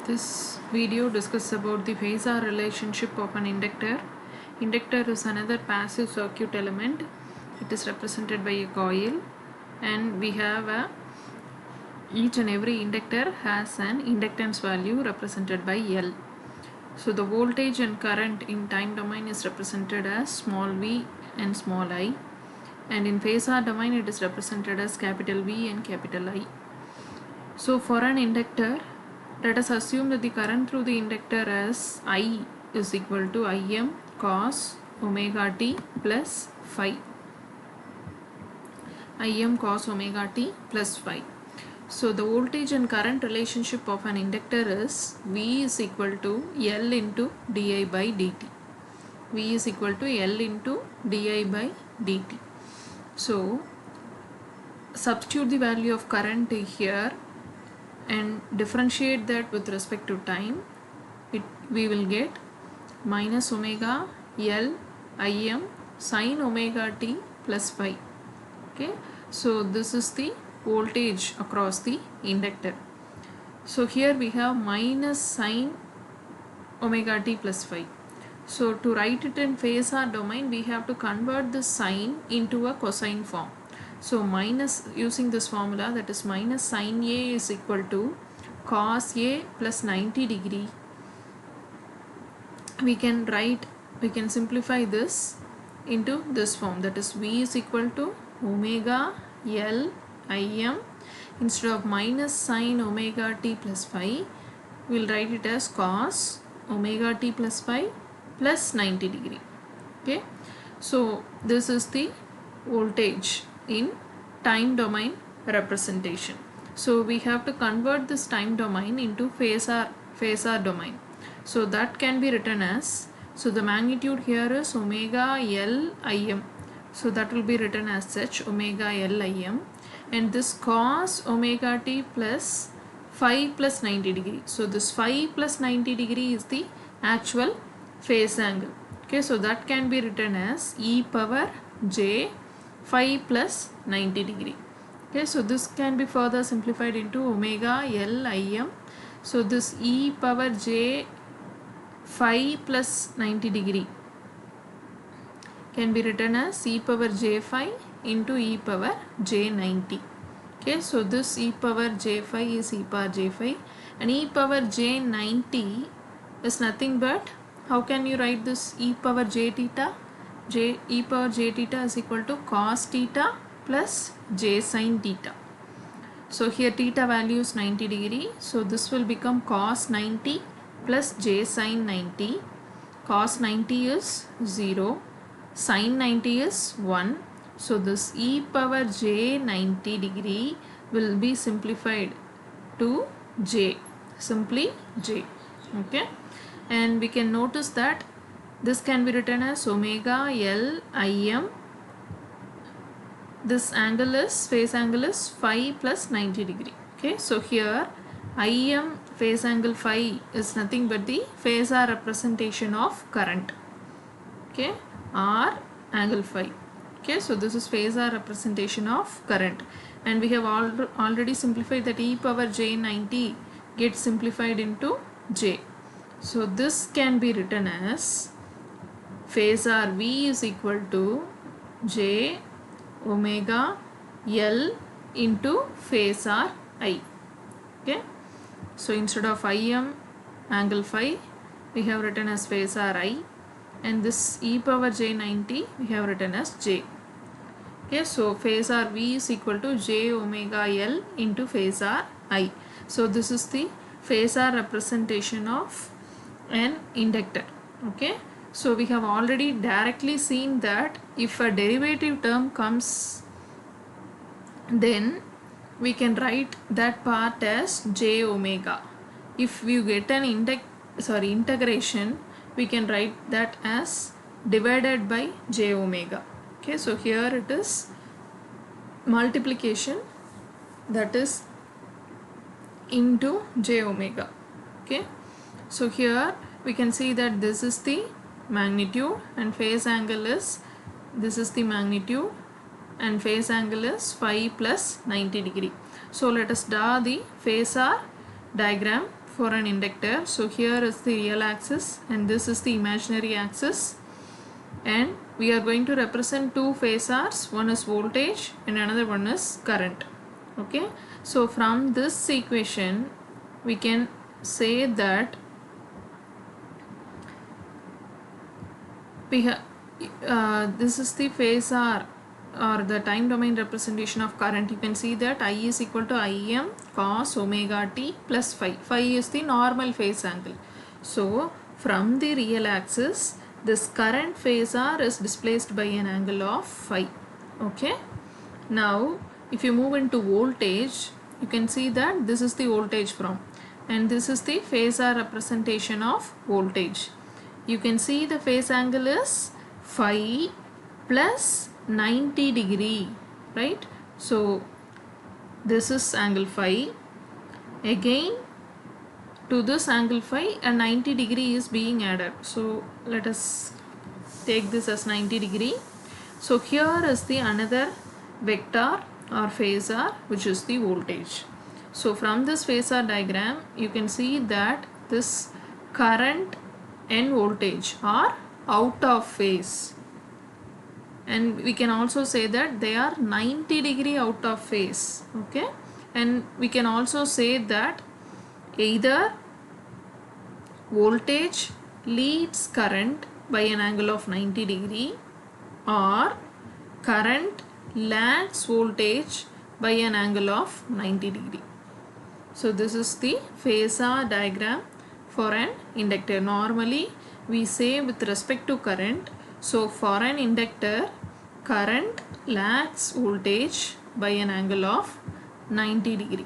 This video discusses about the phasor relationship of an inductor. Inductor is another passive circuit element. It is represented by a coil, and we have each and every inductor has an inductance value represented by L. So the voltage and current in time domain is represented as small v and small I, and in phasor domain it is represented as capital V and capital I. So for an inductor, let us assume that the current through the inductor as I is equal to Im cos omega t plus phi. Im cos omega t plus phi. So the voltage and current relationship of an inductor is V is equal to L into di by dt. V is equal to L into di by dt. So substitute the value of current here and differentiate that with respect to time. We will get minus omega L Im sin omega t plus phi. Okay, so this is the voltage across the inductor. So here we have minus sin omega t plus phi. So to write it in phasor domain, we have to convert the sine into a cosine form. So minus, using this formula, that is minus sin A is equal to cos A plus 90 degree. We can simplify this into this form, that is V is equal to omega L Im. Instead of minus sin omega t plus phi, we will write it as cos omega t plus phi plus 90 degree. Okay, so this is the voltage in time domain representation. So we have to convert this time domain into phasor domain. So that can be written as, so the magnitude here is omega L Im. So that will be written as such, omega L Im, and this cos omega t plus phi plus 90 degree. So this phi plus 90 degree is the actual phase angle. Okay, so that can be written as e power j phi plus 90 degree. Okay, so this can be further simplified into omega L Im. So this e power j phi plus 90 degree can be written as e power j phi into e power j 90. Okay, so this e power j phi is e power j phi, and e power j 90 is nothing but, how can you write this e power j theta? E power j theta is equal to cos theta plus j sin theta. So here theta value is 90 degree, so this will become cos 90 plus j sin 90. Cos 90 is 0, sin 90 is 1. So this e power j 90 degree will be simplified to j, simply j. Okay, and we can notice that this can be written as omega L Im. This angle is, phase angle is phi plus 90 degree. Okay, so here Im phase angle phi is nothing but the phasor representation of current. Okay, or angle phi. Okay, so this is phasor representation of current, and we have already simplified that e power j 90 gets simplified into j. So this can be written as phasor V is equal to j omega L into phasor I. Okay, so instead of Im angle phi, we have written as phasor I, and this e power j 90 we have written as j. Okay, so phasor V is equal to j omega L into phasor I. So this is the phasor representation of an inductor. Okay, so we have already directly seen that if a derivative term comes, then we can write that part as j omega. If you get an integration, we can write that as divided by j omega. Okay, so here it is multiplication, that is into j omega. Okay, so here we can see that this is the magnitude and phase angle is, this is the magnitude and phase angle is phi plus 90 degree. So let us draw the phasor diagram for an inductor. So here is the real axis and this is the imaginary axis, and we are going to represent two phasors. One is voltage and another one is current. Okay, so from this equation we can say that we this is the phasor or the time domain representation of current. You can see that I is equal to Im cos omega t plus phi. Phi is the normal phase angle. So from the real axis, this current phasor is displaced by an angle of phi. Okay. Now if you move into voltage, you can see that this is the voltage from, and this is the phasor representation of voltage. You can see the phase angle is phi plus 90 degree, right? So this is angle phi. Again to this angle phi a 90 degree is being added. So let us take this as 90 degree. So here is the another vector or phasor, which is the voltage. So from this phasor diagram you can see that this current and voltage are out of phase, and we can also say that they are 90 degree out of phase. Okay, and we can also say that either voltage leads current by an angle of 90 degree or current lags voltage by an angle of 90 degree. So this is the phasor diagram for an inductor. Normally we say with respect to current, so for an inductor current lags voltage by an angle of 90 degree.